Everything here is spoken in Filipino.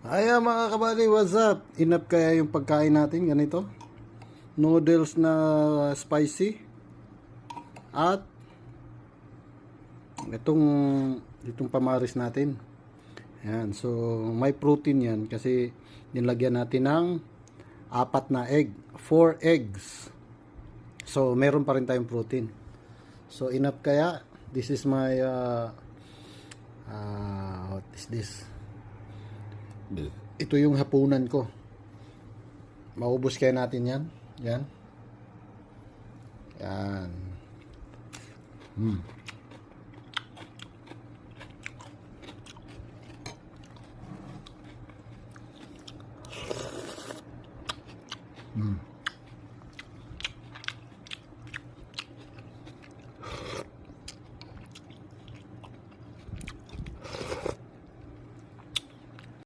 Ayan mga kabady, what's up? Enough kaya yung pagkain natin, ganito? Noodles na spicy. At itong pamaris natin. Ayan, so may protein yan kasi nilagyan natin ng 4 na egg. 4 eggs. So meron pa rin tayong protein. So enough kaya? This is my what is this? Ito yung hapunan ko. Maubos kaya natin yan. Yan. Yan. Mm.